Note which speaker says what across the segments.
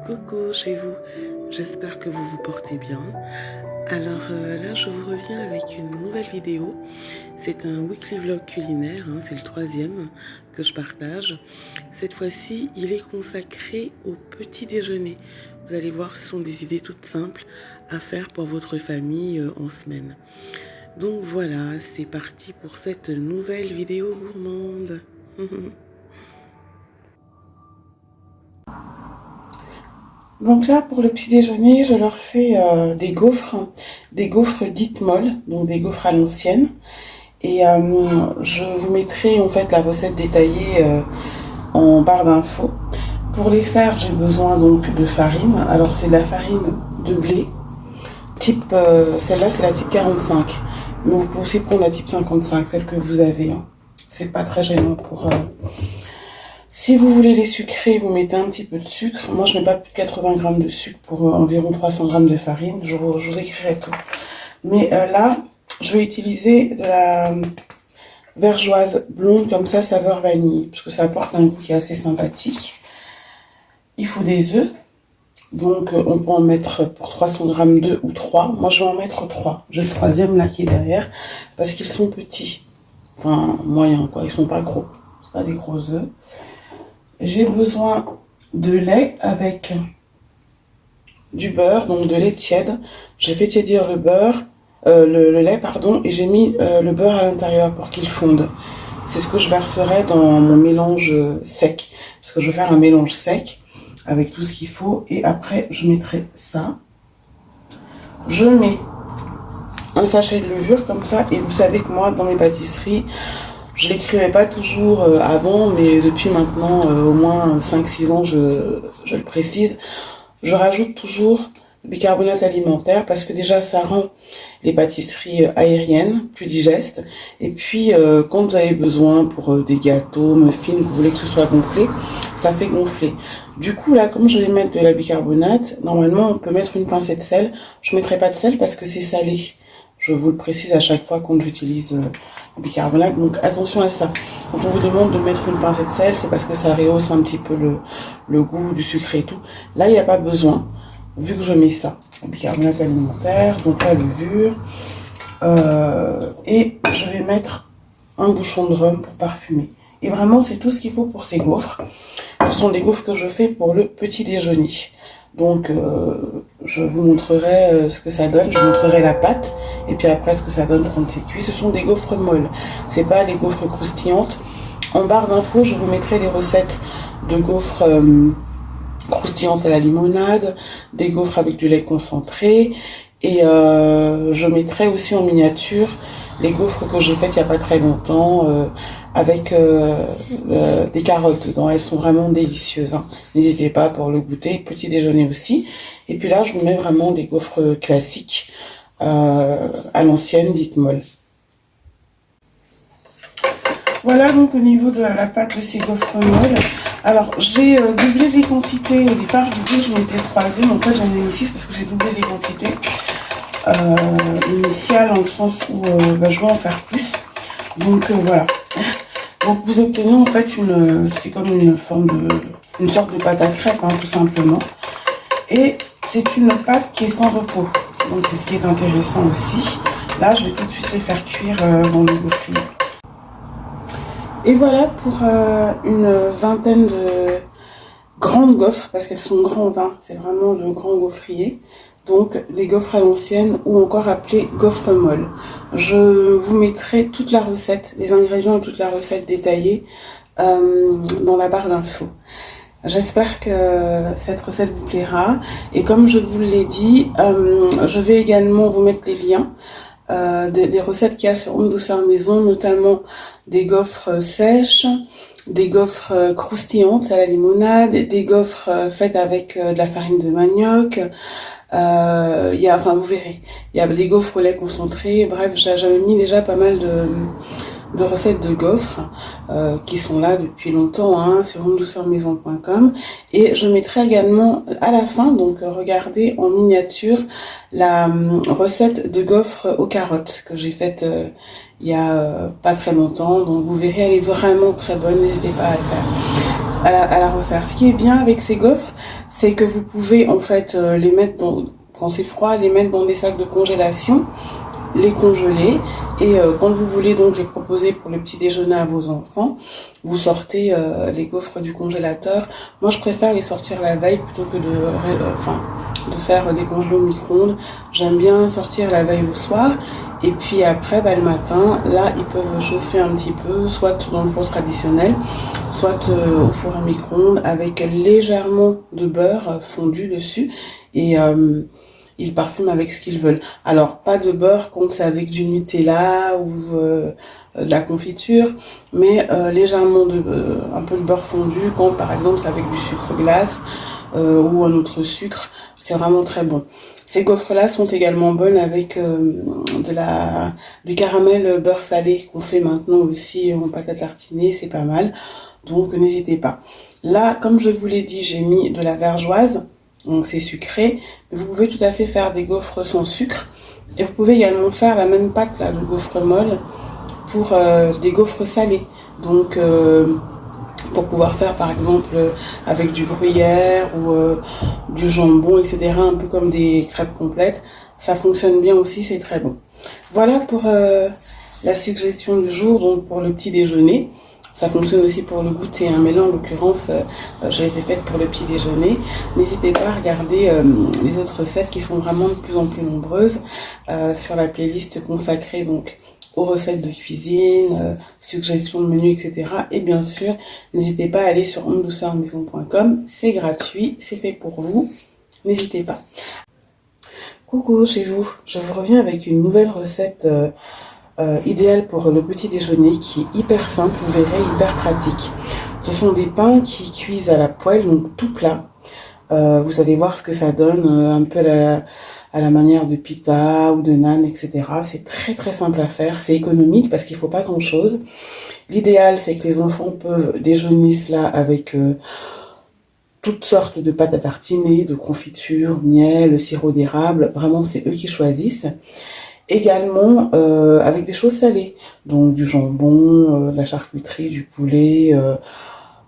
Speaker 1: Coucou chez vous, j'espère que vous vous portez bien. Alors là, je vous reviens avec une nouvelle vidéo. C'est un weekly vlog culinaire, hein, c'est le troisième que je partage. Cette fois-ci, il est consacré au petit déjeuner. Vous allez voir, ce sont des idées toutes simples à faire pour votre famille en semaine. Donc voilà, c'est parti pour cette nouvelle vidéo gourmande. Donc là, pour le petit déjeuner, je leur fais des gaufres dites molles, donc des gaufres à l'ancienne. Et je vous mettrai en fait la recette détaillée en barre d'infos. Pour les faire, j'ai besoin donc de farine. Alors c'est de la farine de blé, type, celle-là c'est la type 45. Mais vous pouvez aussi prendre la type 55, celle que vous avez. Hein. C'est pas très gênant pour... Si vous voulez les sucrer, vous mettez un petit peu de sucre. Moi, je mets pas plus de 80 grammes de sucre pour environ 300 grammes de farine. Je vous écrirai tout. Mais là, je vais utiliser de la vergeoise blonde, comme ça, saveur vanille. Parce que ça apporte un goût qui est assez sympathique. Il faut des œufs. Donc, on peut en mettre pour 300 grammes 2 ou 3. Moi, je vais en mettre 3. J'ai le troisième là qui est derrière. Parce qu'ils sont petits. Enfin, moyens, quoi. Ils sont pas gros. C'est pas des gros œufs. J'ai besoin de lait avec du beurre, donc de lait tiède. J'ai fait tiédir le beurre, le lait, pardon, et j'ai mis le beurre à l'intérieur pour qu'il fonde. C'est ce que je verserai dans mon mélange sec, parce que je vais faire un mélange sec avec tout ce qu'il faut, et après je mettrai ça. Je mets un sachet de levure comme ça, et vous savez que moi, dans mes pâtisseries, je l'écrivais pas toujours avant, mais depuis maintenant au moins 5-6 ans, je le précise. Je rajoute toujours du bicarbonate alimentaire parce que déjà ça rend les pâtisseries aériennes, plus digestes. Et puis quand vous avez besoin pour des gâteaux, muffins, vous voulez que ce soit gonflé, ça fait gonfler. Du coup là, comme je vais mettre de la bicarbonate, normalement on peut mettre une pincée de sel. Je mettrai pas de sel parce que c'est salé. Je vous le précise à chaque fois quand j'utilise le bicarbonate, donc attention à ça. Quand on vous demande de mettre une pincée de sel, c'est parce que ça rehausse un petit peu le goût du sucre et tout. Là, il n'y a pas besoin, vu que je mets ça. Le bicarbonate alimentaire, donc la levure. Et je vais mettre un bouchon de rhum pour parfumer. Et vraiment, c'est tout ce qu'il faut pour ces gaufres. Ce sont des gaufres que je fais pour le petit déjeuner. Donc, je vous montrerai ce que ça donne. Je vous montrerai la pâte. Et puis après, ce que ça donne quand c'est cuit. Ce sont des gaufres molles. C'est pas les gaufres croustillantes. En barre d'infos, je vous mettrai des recettes de gaufres croustillantes à la limonade, des gaufres avec du lait concentré. Et je mettrai aussi en miniature les gaufres que j'ai faites il n'y a pas très longtemps avec des carottes dedans. Elles sont vraiment délicieuses. Hein. N'hésitez pas pour le goûter. Petit déjeuner aussi. Et puis là, je vous mets vraiment des gaufres classiques à l'ancienne, dites molles. Voilà donc au niveau de la pâte de ces gaufres molles. Alors j'ai doublé les quantités. Au départ, je disais que je mettais 3 œufs. Mais en fait, j'en ai mis 6 parce que j'ai doublé les quantités. Initial dans le sens où je vais en faire plus, donc voilà. Donc vous obtenez en fait c'est comme une sorte de pâte à crêpes, hein, tout simplement, et c'est une pâte qui est sans repos, donc c'est ce qui est intéressant aussi. Là je vais tout de suite les faire cuire dans le gaufrier. Et voilà pour une vingtaine de grandes gaufres, parce qu'elles sont grandes, hein, c'est vraiment le grand gaufrier. Donc les gaufres à l'ancienne ou encore appelées gaufres molles. Je vous mettrai toute la recette, les ingrédients et toute la recette détaillée dans la barre d'infos. J'espère que cette recette vous plaira. Et comme je vous l'ai dit, je vais également vous mettre les liens des recettes qu'il y a sur Home Douceur Maison, notamment des gaufres sèches, des gaufres croustillantes à la limonade, des gaufres faites avec de la farine de manioc. Vous verrez, il y a des gaufres au lait concentré. Bref, j'avais mis déjà pas mal de recettes de gaufres qui sont là depuis longtemps hein, sur homedouceurmaison.com, et je mettrai également à la fin, donc regardez en miniature, la recette de gaufres aux carottes que j'ai faite il y a pas très longtemps. Donc vous verrez, elle est vraiment très bonne, n'hésitez pas à le faire. à la refaire. Ce qui est bien avec ces gaufres, c'est que vous pouvez en fait les mettre quand c'est froid, les mettre dans des sacs de congélation, les congeler et quand vous voulez donc les proposer pour le petit déjeuner à vos enfants, vous sortez les gaufres du congélateur. Moi je préfère les sortir la veille plutôt que de faire des congelés au micro-ondes. J'aime bien sortir la veille au soir et puis après le matin, là ils peuvent chauffer un petit peu, soit dans le four traditionnel, soit au four à micro-ondes avec légèrement de beurre fondu dessus et ils parfument avec ce qu'ils veulent. Alors, pas de beurre quand c'est avec du Nutella ou de la confiture, mais légèrement un peu de beurre fondu quand, par exemple, c'est avec du sucre glace ou un autre sucre. C'est vraiment très bon. Ces gaufres-là sont également bonnes avec du caramel beurre salé qu'on fait maintenant aussi en pâte à tartiner, c'est pas mal. Donc, n'hésitez pas. Là, comme je vous l'ai dit, j'ai mis de la vergeoise. Donc c'est sucré, mais vous pouvez tout à fait faire des gaufres sans sucre et vous pouvez également faire la même pâte là de gaufres molles pour des gaufres salées. Donc pour pouvoir faire par exemple avec du gruyère ou du jambon, etc. Un peu comme des crêpes complètes, ça fonctionne bien aussi, c'est très bon. Voilà pour la suggestion du jour, donc pour le petit déjeuner. Ça fonctionne aussi pour le goûter, hein, mais là en l'occurrence, j'ai été faite pour le petit déjeuner. N'hésitez pas à regarder les autres recettes qui sont vraiment de plus en plus nombreuses sur la playlist consacrée donc aux recettes de cuisine, suggestions de menus, etc. Et bien sûr, n'hésitez pas à aller sur ondouceurmaison.com, c'est gratuit, c'est fait pour vous, n'hésitez pas. Coucou chez vous, je vous reviens avec une nouvelle recette idéal pour le petit déjeuner qui est hyper simple, vous verrez, hyper pratique. Ce sont des pains qui cuisent à la poêle, donc tout plat. Vous allez voir ce que ça donne, un peu à la manière de pita ou de naan, etc. C'est très très simple à faire, c'est économique parce qu'il faut pas grand chose. L'idéal, c'est que les enfants peuvent déjeuner cela avec toutes sortes de pâtes à tartiner, de confiture, miel, sirop d'érable. Vraiment, c'est eux qui choisissent. Également avec des choses salées, donc du jambon, de la charcuterie, du poulet,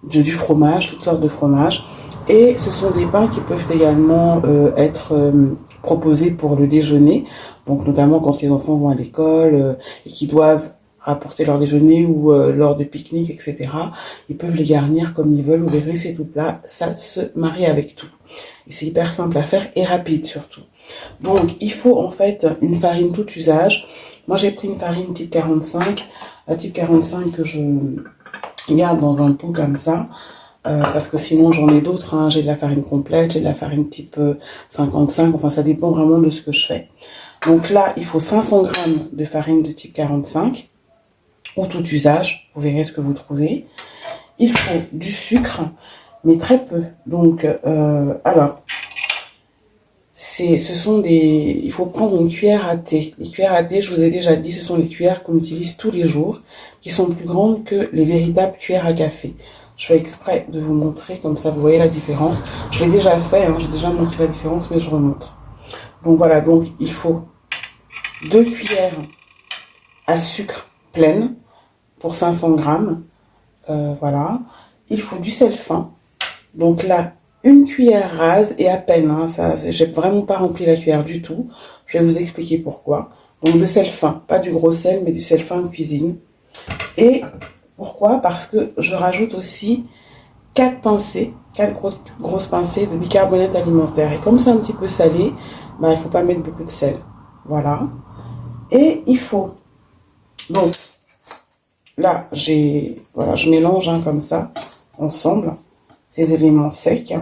Speaker 1: du fromage, toutes sortes de fromages. Et ce sont des pains qui peuvent également être proposés pour le déjeuner, donc notamment quand les enfants vont à l'école et qui doivent rapporter leur déjeuner ou lors de pique-nique, etc. Ils peuvent les garnir comme ils veulent, vous verrez, c'est tout plat, ça se marie avec tout. Et c'est hyper simple à faire et rapide surtout. Donc, il faut en fait une farine tout usage. Moi, j'ai pris une farine type 45. La type 45 que je garde dans un pot comme ça. Parce que sinon, j'en ai d'autres. Hein. J'ai de la farine complète, j'ai de la farine type 55. Enfin, ça dépend vraiment de ce que je fais. Donc là, il faut 500 grammes de farine de type 45. Ou tout usage. Vous verrez ce que vous trouvez. Il faut du sucre, mais très peu. Donc, alors... il faut prendre une cuillère à thé. Les cuillères à thé, je vous ai déjà dit, ce sont les cuillères qu'on utilise tous les jours, qui sont plus grandes que les véritables cuillères à café. Je fais exprès de vous montrer, comme ça vous voyez la différence. Je l'ai déjà fait, hein, j'ai déjà montré la différence, mais je remontre. Donc voilà, donc il faut 2 cuillères à sucre pleine pour 500 grammes. Voilà. Il faut du sel fin. Donc là, une cuillère rase et à peine, hein, ça, j'ai vraiment pas rempli la cuillère du tout. Je vais vous expliquer pourquoi. Donc le sel fin, pas du gros sel, mais du sel fin de cuisine. Et pourquoi? Parce que je rajoute aussi 4 grosses pincées de bicarbonate alimentaire. Et comme c'est un petit peu salé, bah, il faut pas mettre beaucoup de sel. Voilà. Et il faut, donc, là, voilà, je mélange hein, comme ça, ensemble, ces éléments secs.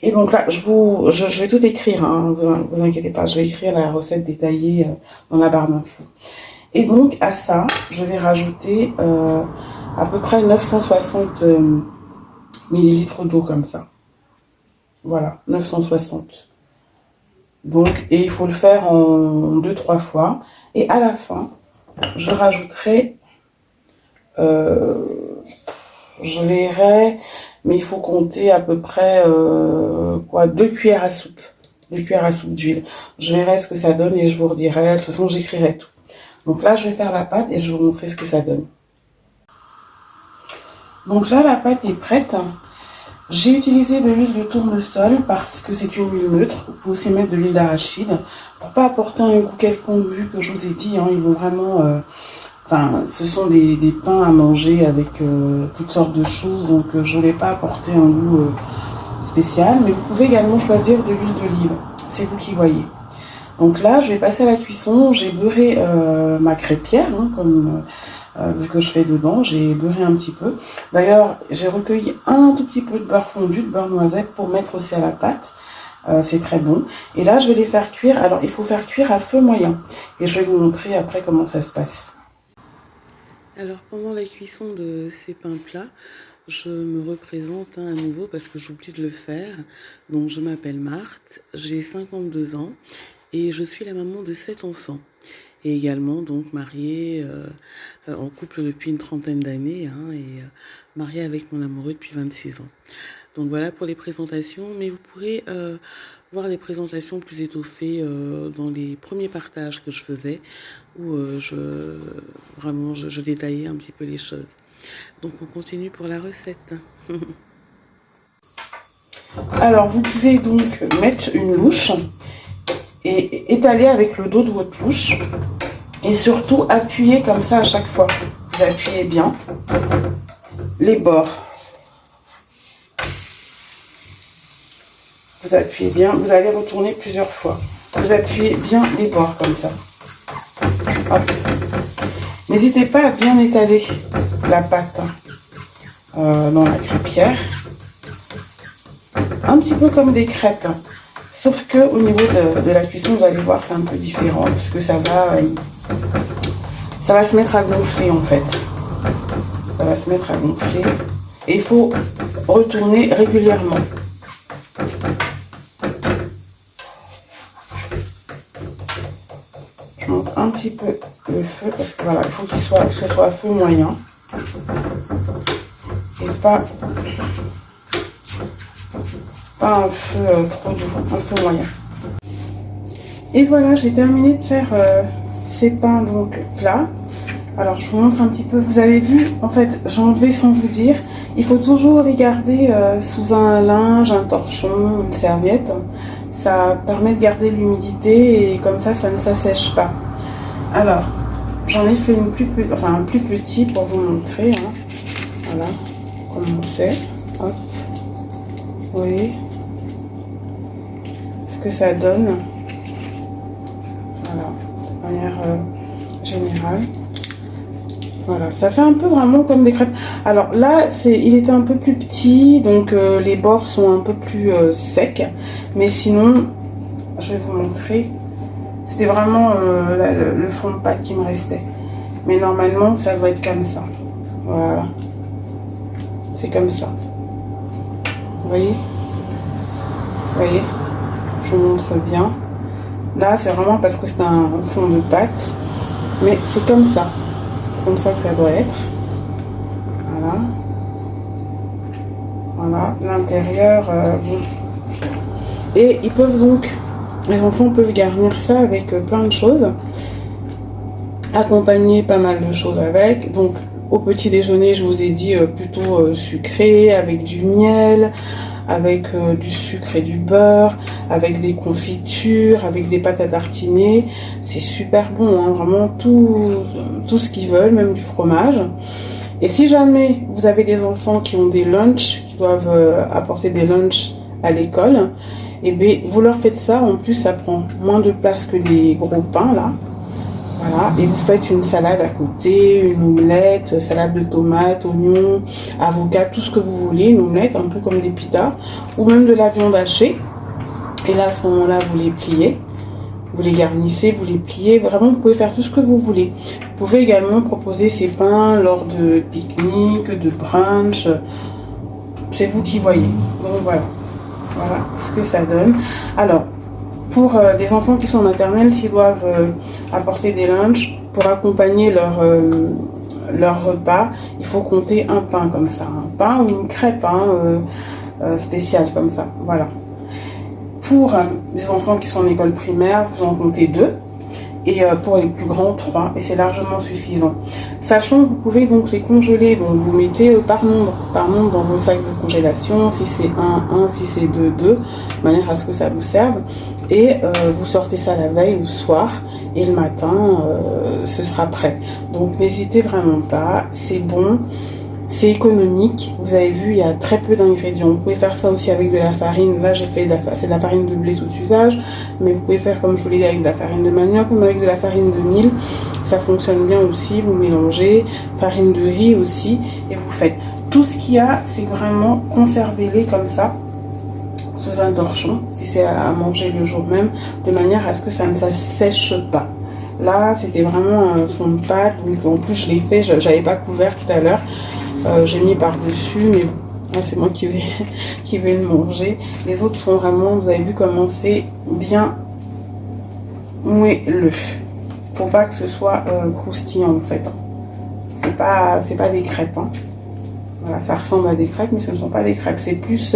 Speaker 1: Et donc là, je vais tout écrire, hein, vous inquiétez pas, je vais écrire la recette détaillée dans la barre d'infos. Et donc à ça, je vais rajouter à peu près 960 millilitres d'eau comme ça. Voilà, 960. Donc, et il faut le faire en 2-3 fois. Et à la fin, je rajouterai, je verrai, mais il faut compter à peu près 2 cuillères à soupe. 2 cuillères à soupe d'huile. Je verrai ce que ça donne et je vous redirai. De toute façon, j'écrirai tout. Donc là, je vais faire la pâte et je vais vous montrer ce que ça donne. Donc là, la pâte est prête. J'ai utilisé de l'huile de tournesol parce que c'est une huile neutre. Vous pouvez aussi mettre de l'huile d'arachide pour pas apporter un goût quelconque, vu que je vous ai dit, hein, ils vont vraiment... Enfin, ce sont des pains à manger avec toutes sortes de choses, donc je ne voulais pas apporter un goût spécial. Mais vous pouvez également choisir de l'huile d'olive, c'est vous qui voyez. Donc là, je vais passer à la cuisson. J'ai beurré ma crêpière, hein, comme vu que je fais dedans. J'ai beurré un petit peu. D'ailleurs, j'ai recueilli un tout petit peu de beurre fondu, de beurre noisette, pour mettre aussi à la pâte. C'est très bon. Et là, je vais les faire cuire. Alors, il faut faire cuire à feu moyen. Et je vais vous montrer après comment ça se passe. Alors, pendant la cuisson de ces pains plats, je me représente à nouveau parce que j'oublie de le faire. Donc, je m'appelle Marthe, j'ai 52 ans et je suis la maman de 7 enfants. Et également, donc, mariée, en couple depuis une trentaine d'années, hein, et mariée avec mon amoureux depuis 26 ans. Donc, voilà pour les présentations, mais vous pourrez voir les présentations plus étoffées dans les premiers partages que je faisais, où je détaillais un petit peu les choses. Donc, on continue pour la recette. Alors, vous pouvez donc mettre une louche et étaler avec le dos de votre louche. Et surtout, appuyer comme ça à chaque fois. Vous appuyez bien les bords. Vous appuyez bien, vous allez retourner plusieurs fois. Vous appuyez bien les bords comme ça. N'hésitez pas à bien étaler la pâte dans la crêpière. Un petit peu comme des crêpes. Sauf que au niveau de la cuisson, vous allez voir, c'est un peu différent parce que ça va se mettre à gonfler en fait. Ça va se mettre à gonfler. Et il faut retourner régulièrement. Je monte un petit peu le feu parce que voilà, il faut que ce soit à feu moyen. Et pas un feu trop dur, un feu moyen. Et voilà, j'ai terminé de faire ces pains donc plats. Alors je vous montre un petit peu, vous avez vu, en fait j'ai enlevé sans vous dire. Il faut toujours les garder sous un linge, un torchon, une serviette. Ça permet de garder l'humidité et comme ça ne s'assèche pas. Alors j'en ai fait un plus petit pour vous montrer, hein. Voilà comment c'est. Hop. Vous voyez ce que ça donne. Voilà, de manière générale. Voilà, ça fait un peu vraiment comme des crêpes. Alors là, il était un peu plus petit, donc les bords sont un peu plus secs. Mais sinon, je vais vous montrer. C'était vraiment le fond de pâte qui me restait. Mais normalement, ça doit être comme ça. Voilà. C'est comme ça. Vous voyez? Vous voyez? Je vous montre bien. Là, c'est vraiment parce que c'est un fond de pâte. Mais c'est comme ça. C'est comme ça que ça doit être. Voilà. Voilà. L'intérieur, bon. Et ils peuvent donc, les enfants peuvent garnir ça avec plein de choses. Accompagner pas mal de choses avec. Donc, au petit déjeuner, je vous ai dit plutôt sucré, avec du miel, avec du sucre et du beurre, avec des confitures, avec des pâtes à tartiner. C'est super bon, hein, vraiment tout ce qu'ils veulent, même du fromage. Et si jamais vous avez des enfants qui ont des lunchs, qui doivent apporter des lunchs à l'école, et bien vous leur faites ça. En plus, ça prend moins de place que les gros pains là. Voilà, et vous faites une salade à côté, une omelette, salade de tomates, oignons, avocats, tout ce que vous voulez, une omelette, un peu comme des pitas, ou même de la viande hachée. Et là, à ce moment-là, vous les pliez, vous les garnissez, vous les pliez. Vraiment, vous pouvez faire tout ce que vous voulez. Vous pouvez également proposer ces pains lors de pique-nique, de brunch. C'est vous qui voyez. Donc voilà, voilà ce que ça donne. Alors, pour des enfants qui sont en maternelle, s'ils doivent apporter des lunchs pour accompagner leur repas, il faut compter un pain comme ça, un pain ou une crêpe spéciale comme ça. Voilà. Pour des enfants qui sont en école primaire, vous en comptez 2. Et pour les plus grands, 3. Et c'est largement suffisant. Sachant que vous pouvez donc les congeler, donc vous mettez par nombre dans vos sacs de congélation, si c'est 1, si c'est 2, de manière à ce que ça vous serve. Et vous sortez ça la veille ou le soir, et le matin, ce sera prêt. Donc n'hésitez vraiment pas, c'est bon. C'est économique, vous avez vu, il y a très peu d'ingrédients. Vous pouvez faire ça aussi avec de la farine. Là, c'est de la farine de blé tout usage, mais vous pouvez faire, comme je vous l'ai dit, avec de la farine de manioc, même avec de la farine de mil. Ça fonctionne bien aussi. Vous mélangez, farine de riz aussi, et vous faites. Tout ce qu'il y a, c'est vraiment conservez-les comme ça, sous un torchon, si c'est à manger le jour même, de manière à ce que ça ne sèche pas. Là, c'était vraiment un fond de pâte, donc en plus je l'ai fait, j'avais pas couvert tout à l'heure. J'ai mis par-dessus, mais bon, c'est moi qui vais le manger. Les autres sont vraiment, vous avez vu comment c'est bien moelleux. Faut pas que ce soit croustillant en fait. C'est pas des crêpes. Hein. Voilà, ça ressemble à des crêpes, mais ce ne sont pas des crêpes. C'est plus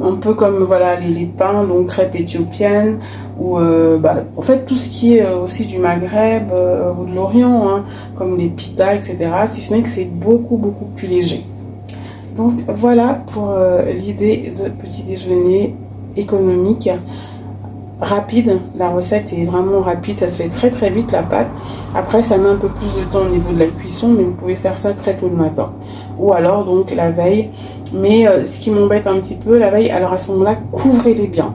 Speaker 1: un peu comme voilà les pains, donc crêpes éthiopiennes, ou en fait tout ce qui est aussi du Maghreb ou de l'Orient, hein, comme les pitas, etc. Si ce n'est que c'est beaucoup plus léger. Donc voilà pour l'idée de petit déjeuner économique, rapide. La recette est vraiment rapide, ça se fait très vite la pâte. Après ça met un peu plus de temps au niveau de la cuisson, mais vous pouvez faire ça très tôt le matin. Ou alors donc la veille. Mais ce qui m'embête un petit peu la veille, alors à ce moment-là, couvrez-les bien.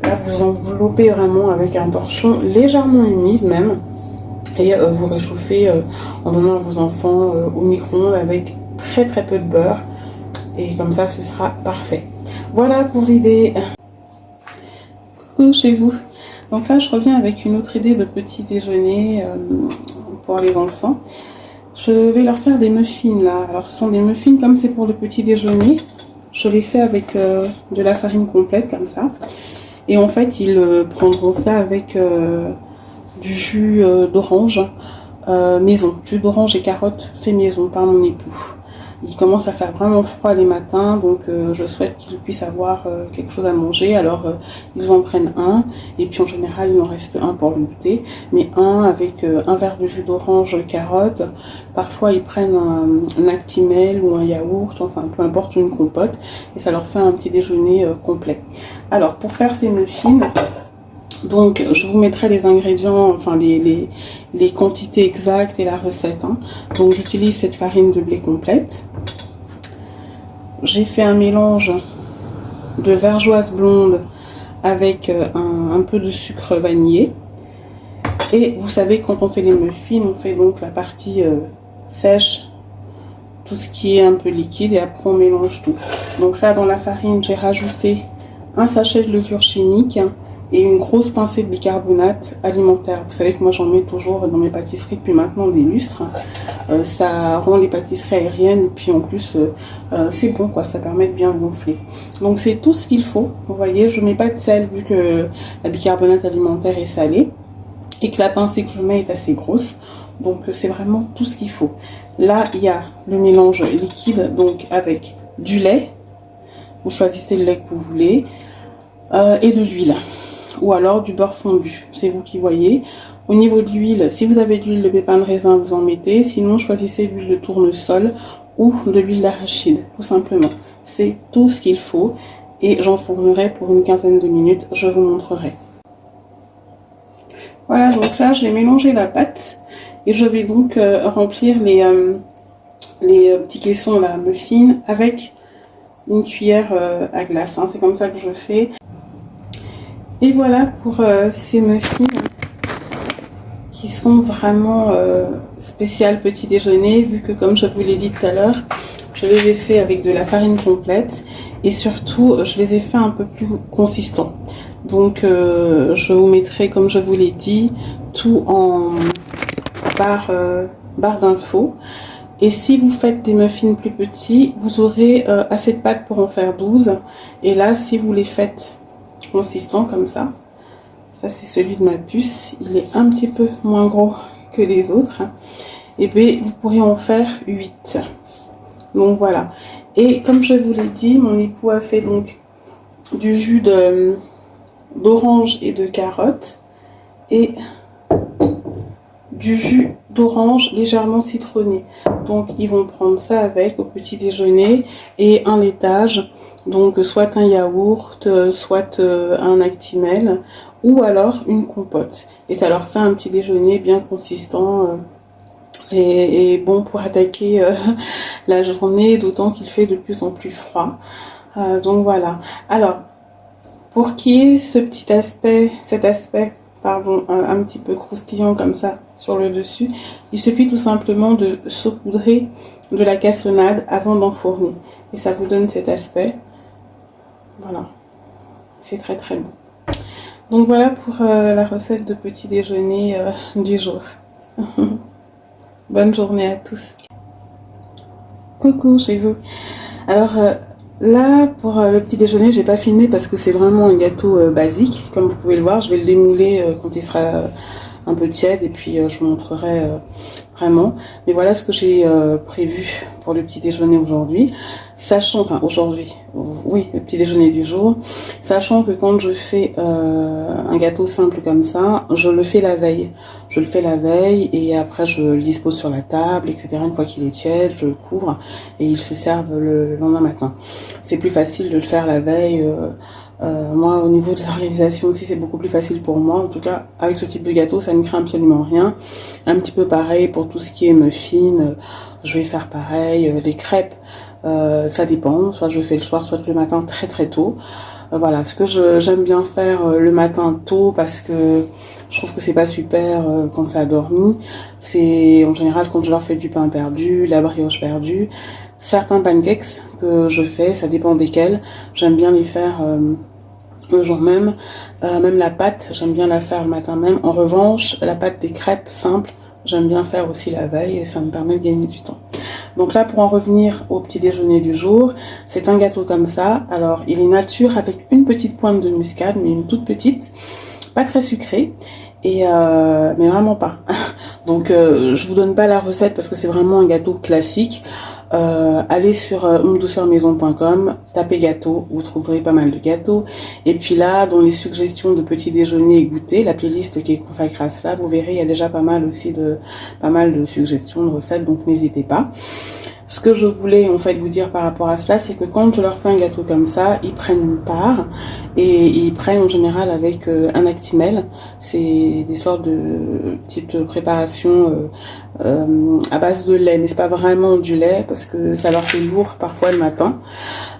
Speaker 1: Là, vous enveloppez vraiment avec un torchon légèrement humide même. Et vous réchauffez en donnant à vos enfants au micro-ondes avec très peu de beurre. Et comme ça, ce sera parfait. Voilà pour l'idée. Coucou chez vous. Donc là, je reviens avec une autre idée de petit déjeuner pour les enfants. Je vais leur faire des muffins là. Alors ce sont des muffins comme c'est pour le petit déjeuner. Je les fais avec de la farine complète comme ça. Et en fait ils prendront ça avec du jus d'orange maison. Jus d'orange et carottes fait maison par mon époux. Il commence à faire vraiment froid les matins, donc je souhaite qu'ils puissent avoir quelque chose à manger. Alors ils en prennent un, et puis en général il en reste un pour le goûter, mais un avec un verre de jus d'orange carotte. Parfois ils prennent un Actimel ou un yaourt, enfin peu importe, une compote, et ça leur fait un petit déjeuner complet. Alors pour faire ces muffins, donc je vous mettrai les ingrédients, enfin les quantités exactes et la recette. Hein. Donc j'utilise cette farine de blé complète. J'ai fait un mélange de vergeoise blonde avec un peu de sucre vanillé. Et vous savez, quand on fait les muffins, on fait donc la partie sèche, tout ce qui est un peu liquide, et après on mélange tout. Donc là dans la farine, j'ai rajouté un sachet de levure chimique et une grosse pincée de bicarbonate alimentaire. Vous savez que moi j'en mets toujours dans mes pâtisseries depuis maintenant des lustres. Ça rend les pâtisseries aériennes, et puis en plus c'est bon quoi, ça permet de bien gonfler. Donc c'est tout ce qu'il faut. Vous voyez, je mets pas de sel vu que la bicarbonate alimentaire est salée et que la pincée que je mets est assez grosse. Donc c'est vraiment tout ce qu'il faut. Là il y a le mélange liquide, donc avec du lait. Vous choisissez le lait que vous voulez et de l'huile. Ou alors du beurre fondu, c'est vous qui voyez. Au niveau de l'huile, si vous avez de l'huile de pépins de raisin, vous en mettez. Sinon, choisissez de l'huile de tournesol ou de l'huile d'arachide, tout simplement. C'est tout ce qu'il faut. Et j'enfournerai pour une quinzaine de minutes, je vous montrerai. Voilà, donc là, j'ai mélangé la pâte. Et je vais donc remplir les petits caissons, la muffin, avec une cuillère à glace. Hein. C'est comme ça que je fais. Et voilà pour ces muffins qui sont vraiment spéciales petit déjeuner, vu que comme je vous l'ai dit tout à l'heure, je les ai fait avec de la farine complète et surtout je les ai fait un peu plus consistants. Donc je vous mettrai, comme je vous l'ai dit, tout en barre d'infos. Et si vous faites des muffins plus petits, vous aurez assez de pâte pour en faire 12. Et là, si vous les faites consistant comme ça c'est celui de ma puce, il est un petit peu moins gros que les autres, et bien vous pourrez en faire 8. Donc voilà, et comme je vous l'ai dit, mon époux a fait donc du jus d'orange et de carotte et du jus d'orange légèrement citronné. Donc ils vont prendre ça avec au petit déjeuner et un laitage. Donc soit un yaourt, soit un Actimel ou alors une compote. Et ça leur fait un petit déjeuner bien consistant et bon pour attaquer la journée, d'autant qu'il fait de plus en plus froid. Donc voilà. Alors, pour qu'il y ait cet aspect, pardon, un petit peu croustillant comme ça sur le dessus, il suffit tout simplement de saupoudrer de la cassonade avant d'enfourner. Et ça vous donne cet aspect. Voilà. C'est très très bon. Donc voilà pour la recette de petit déjeuner du jour. Bonne journée à tous. Coucou chez vous. Alors là pour le petit déjeuner j'ai pas filmé parce que c'est vraiment un gâteau basique. Comme vous pouvez le voir, je vais le démouler quand il sera un peu tiède et puis je vous montrerai vraiment. Mais voilà ce que j'ai prévu pour le petit déjeuner aujourd'hui. Sachant, enfin aujourd'hui, oui, le petit déjeuner du jour, sachant que quand je fais un gâteau simple comme ça, je le fais la veille. Je le fais la veille et après je le dispose sur la table, etc. Une fois qu'il est tiède, je le couvre et il se serve le lendemain matin. C'est plus facile de le faire la veille. Moi, au niveau de l'organisation aussi, c'est beaucoup plus facile pour moi. En tout cas, avec ce type de gâteau, ça ne craint absolument rien. Un petit peu pareil pour tout ce qui est muffins. Je vais faire pareil. Les crêpes, ça dépend. Soit je le fais le soir, soit le matin très très tôt. Voilà, ce que j'aime bien faire le matin tôt parce que je trouve que c'est pas super quand ça a dormi. C'est en général quand je leur fais du pain perdu, la brioche perdue. Certains pancakes que je fais, ça dépend desquels. J'aime bien les faire le jour même. Même la pâte, j'aime bien la faire le matin même. En revanche, la pâte des crêpes simples, j'aime bien faire aussi la veille et ça me permet de gagner du temps. Donc là, pour en revenir au petit déjeuner du jour, c'est un gâteau comme ça. Alors, il est nature avec une petite pointe de muscade, mais une toute petite, pas très sucrée, et mais vraiment pas. Donc, je vous donne pas la recette parce que c'est vraiment un gâteau classique. Allez sur umdouceurmaison.com, tapez gâteau, vous trouverez pas mal de gâteaux. Et puis là, dans les suggestions de petit déjeuner et goûter, la playlist qui est consacrée à cela, vous verrez, il y a déjà pas mal de suggestions de recettes, donc n'hésitez pas. Ce que je voulais en fait vous dire par rapport à cela, c'est que quand je leur fais un gâteau comme ça, ils prennent une part et ils prennent en général avec un Actimel. C'est des sortes de petites préparations à base de lait, mais c'est pas vraiment du lait parce que ça leur fait lourd parfois le matin.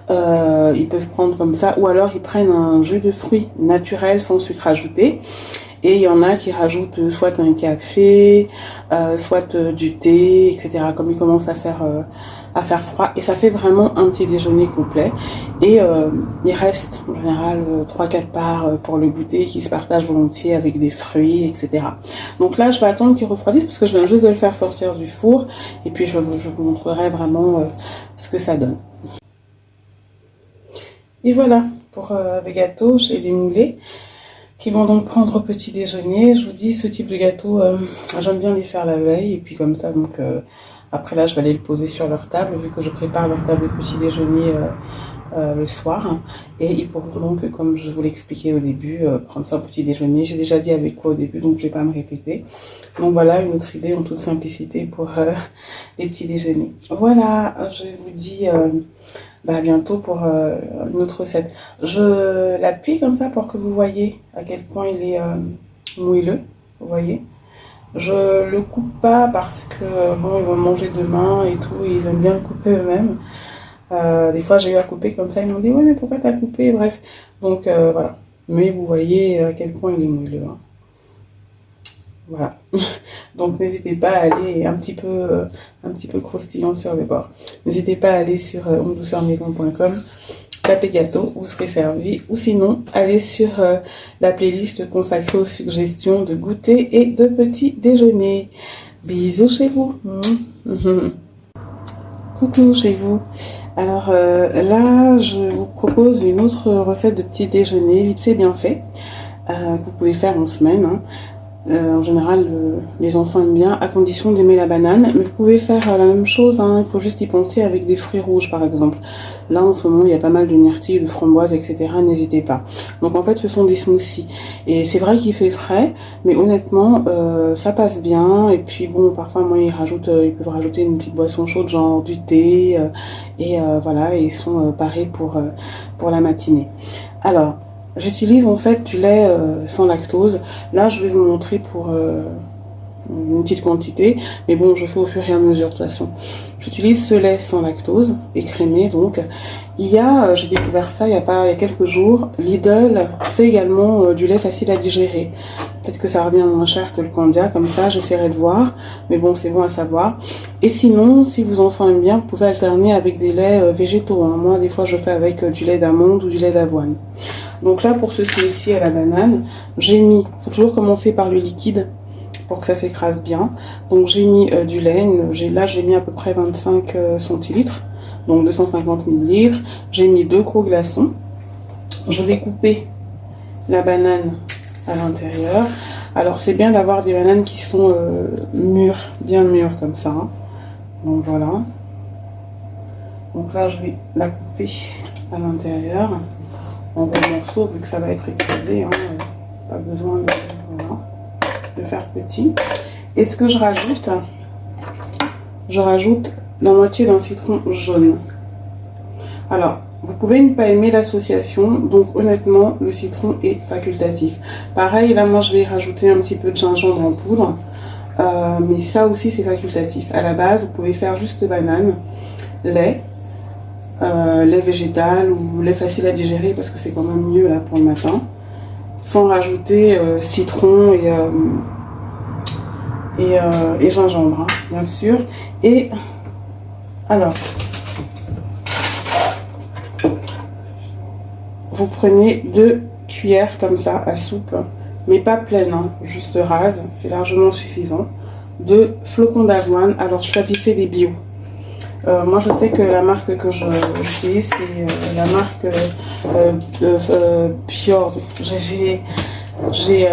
Speaker 1: Ils peuvent prendre comme ça, ou alors ils prennent un jus de fruits naturel sans sucre ajouté. Et il y en a qui rajoutent soit un café, soit du thé, etc. Comme il commence à faire froid. Et ça fait vraiment un petit déjeuner complet. Et il reste en général 3-4 parts pour le goûter qui se partagent volontiers avec des fruits, etc. Donc là, je vais attendre qu'il refroidisse parce que je viens juste de le faire sortir du four. Et puis je vous montrerai vraiment ce que ça donne. Et voilà, pour le gâteau, j'ai démoulé. Qui vont donc prendre au petit déjeuner. Je vous dis, ce type de gâteau, j'aime bien les faire la veille. Et puis comme ça, donc après là, je vais aller le poser sur leur table, vu que je prépare leur table de petit déjeuner le soir. Et ils pourront donc, comme je vous l'expliquais au début, prendre ça au petit déjeuner. J'ai déjà dit avec quoi au début, donc je vais pas me répéter. Donc voilà, une autre idée en toute simplicité pour les petits déjeuners. Voilà, je vous dis... à bientôt pour une autre recette. Je l'appuie comme ça pour que vous voyez à quel point il est moelleux, vous voyez. Je le coupe pas parce que bon, ils vont manger demain et tout, et ils aiment bien le couper eux-mêmes. Des fois j'ai eu à couper comme ça, ils m'ont dit ouais mais pourquoi t'as coupé, bref. Donc voilà. Mais vous voyez à quel point il est moelleux. Hein. Voilà. Donc n'hésitez pas à aller un petit peu croustillant sur les bords. N'hésitez pas à aller sur umdouceurmaison.com, tapez gâteau, vous serez servi. Ou sinon, allez sur la playlist consacrée aux suggestions de goûter et de petit déjeuner. Bisous chez vous. Coucou chez vous. Alors là, je vous propose une autre recette de petit déjeuner, vite fait, bien fait, que vous pouvez faire en semaine. Hein. En général, les enfants aiment bien, à condition d'aimer la banane. Mais vous pouvez faire la même chose, hein. Il faut juste y penser avec des fruits rouges, par exemple. Là, en ce moment, il y a pas mal de myrtilles, de framboises, etc. N'hésitez pas. Donc, en fait, ce sont des smoothies. Et c'est vrai qu'il fait frais, mais honnêtement, ça passe bien. Et puis, bon, parfois, moi, ils peuvent rajouter une petite boisson chaude, genre du thé. Voilà, et ils sont parés pour la matinée. Alors, j'utilise en fait du lait sans lactose. Là, je vais vous montrer pour une petite quantité, mais bon, je fais au fur et à mesure de toute façon. J'utilise ce lait sans lactose, écrémé donc. J'ai découvert ça il y a quelques jours. Lidl fait également du lait facile à digérer. Peut-être que ça revient moins cher que le Candia, comme ça, j'essaierai de voir. Mais bon, c'est bon à savoir. Et sinon, si vos enfants aiment bien, vous pouvez alterner avec des laits végétaux, hein. Moi, des fois, je fais avec du lait d'amande ou du lait d'avoine. Donc là, pour ce smoothie à la banane, faut toujours commencer par le liquide pour que ça s'écrase bien. Donc j'ai mis du lait, là j'ai mis à peu près 25 centilitres, donc 250 millilitres. J'ai mis 2 gros glaçons. Je vais couper la banane à l'intérieur. Alors c'est bien d'avoir des bananes qui sont mûres, bien mûres comme ça, hein. Donc voilà. Donc là je vais la couper à l'intérieur en gros morceaux vu que ça va être écrasé, hein. Pas besoin de faire petit. Et ce que je rajoute la moitié d'un citron jaune. Alors vous pouvez ne pas aimer l'association, donc honnêtement le citron est facultatif. Pareil, là moi je vais rajouter un petit peu de gingembre en poudre, mais ça aussi c'est facultatif. À la base vous pouvez faire juste banane, lait végétal ou lait facile à digérer parce que c'est quand même mieux là pour le matin, sans rajouter citron et gingembre, hein, bien sûr. Et alors vous prenez 2 cuillères comme ça à soupe, mais pas pleine, hein, juste rase, c'est largement suffisant, de flocons d'avoine. Alors choisissez des bio. Moi je sais que la marque que j'utilise c'est la marque Fjord. J'ai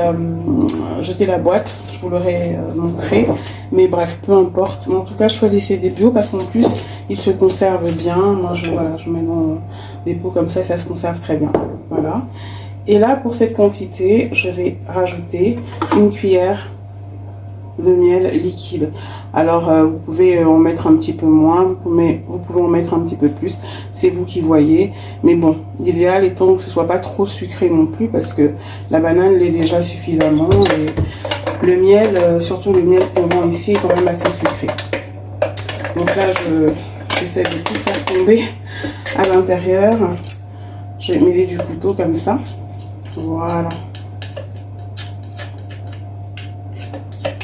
Speaker 1: jeté la boîte, je vous l'aurais montré, mais bref, peu importe. Mais en tout cas, choisissez des bio parce qu'en plus, ils se conservent bien. Moi, je mets dans des pots comme ça se conserve très bien. Voilà. Et là, pour cette quantité, je vais rajouter une cuillère de miel liquide. Alors, vous pouvez en mettre un petit peu moins, vous pouvez en mettre un petit peu plus, c'est vous qui voyez. Mais bon, l'idéal étant que ce soit pas trop sucré non plus, parce que la banane l'est déjà suffisamment. Et le miel, surtout le miel qu'on vend ici, est quand même assez sucré. Donc là, j'essaie de tout faire tomber à l'intérieur. Je vais mêler du couteau comme ça. Voilà.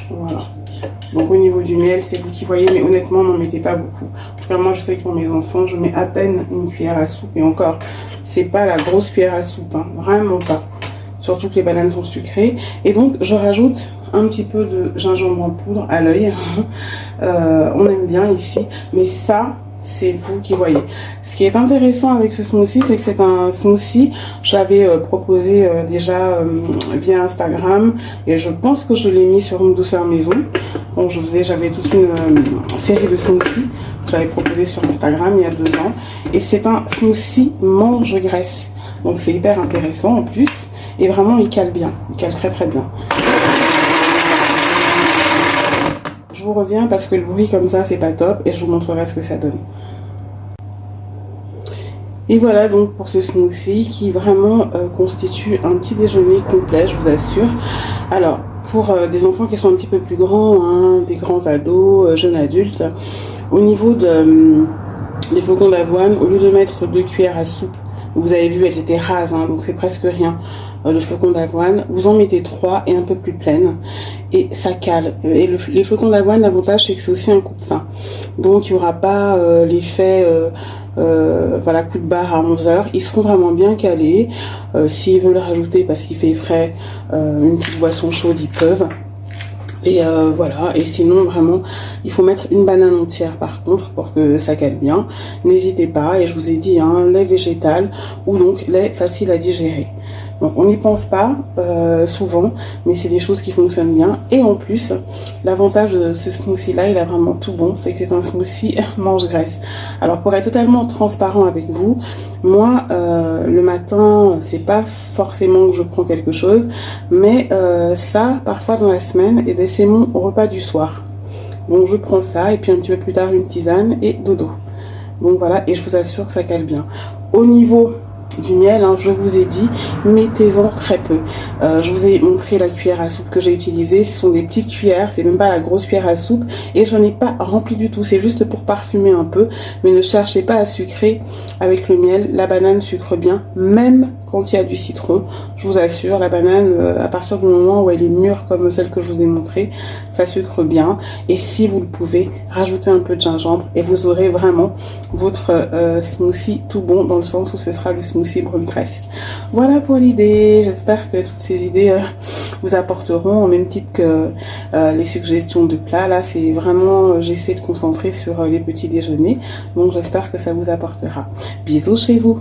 Speaker 1: Voilà. Donc au niveau du miel, c'est vous qui voyez, mais honnêtement, n'en mettez pas beaucoup. En tout cas, moi, je sais que pour mes enfants, je mets à peine une cuillère à soupe. Et encore, c'est pas la grosse cuillère à soupe, hein, vraiment pas. Surtout que les bananes sont sucrées. Et donc, je rajoute un petit peu de gingembre en poudre à l'œil. On aime bien ici. Mais ça, c'est vous qui voyez. Ce qui est intéressant avec ce smoothie, c'est que c'est un smoothie. J'avais proposé déjà via Instagram et je pense que je l'ai mis sur Une Douceur Maison. Donc j'avais toute une série de smoothies que j'avais proposé sur Instagram il y a 2 ans. Et c'est un smoothie mange-graisse. Donc c'est hyper intéressant en plus. Et vraiment il cale bien. Il cale très très bien. Je vous reviens parce que le bruit comme ça c'est pas top et je vous montrerai ce que ça donne. Et voilà donc pour ce smoothie qui vraiment constitue un petit déjeuner complet, je vous assure. Alors pour des enfants qui sont un petit peu plus grands, hein, des grands ados, jeunes adultes, au niveau des flocons d'avoine, au lieu de mettre 2 cuillères à soupe, vous avez vu elles étaient rases, hein, donc c'est presque rien, le flocon d'avoine, vous en mettez 3 et un peu plus pleines et ça cale. Et les flocons d'avoine, l'avantage c'est que c'est aussi un coupe-faim, donc il n'y aura pas l'effet voilà, coup de barre à 11h. Ils seront vraiment bien calés. S'ils veulent rajouter parce qu'il fait frais une petite boisson chaude, ils peuvent. Et voilà, et sinon vraiment il faut mettre une banane entière par contre pour que ça cale bien. N'hésitez pas, et je vous ai dit lait végétal ou donc lait facile à digérer. Donc on n'y pense pas souvent, mais c'est des choses qui fonctionnent bien. Et en plus, l'avantage de ce smoothie là, il a vraiment tout bon, c'est que c'est un smoothie mange-graisse. Alors pour être totalement transparent avec vous, moi le matin c'est pas forcément que je prends quelque chose, mais ça parfois dans la semaine, et ben c'est mon repas du soir. Donc je prends ça et puis un petit peu plus tard une tisane et dodo. Donc voilà, et je vous assure que ça cale bien. Au niveau du miel, je vous ai dit, mettez-en très peu. Je vous ai montré la cuillère à soupe que j'ai utilisée. Ce sont des petites cuillères, c'est même pas la grosse cuillère à soupe. Et je n'en ai pas rempli du tout, c'est juste pour parfumer un peu. Mais ne cherchez pas à sucrer avec le miel. La banane sucre bien, même quand il y a du citron. Je vous assure, la banane, à partir du moment où elle est mûre comme celle que je vous ai montrée, ça sucre bien. Et si vous le pouvez, rajoutez un peu de gingembre et vous aurez vraiment votre smoothie tout bon, dans le sens où ce sera le smoothie brûle-graisse. Voilà pour l'idée. J'espère que toutes ces idées vous apporteront, au même titre que les suggestions de plats. Là, c'est vraiment, j'essaie de concentrer sur les petits déjeuners. Donc, j'espère que ça vous apportera. Bisous chez vous.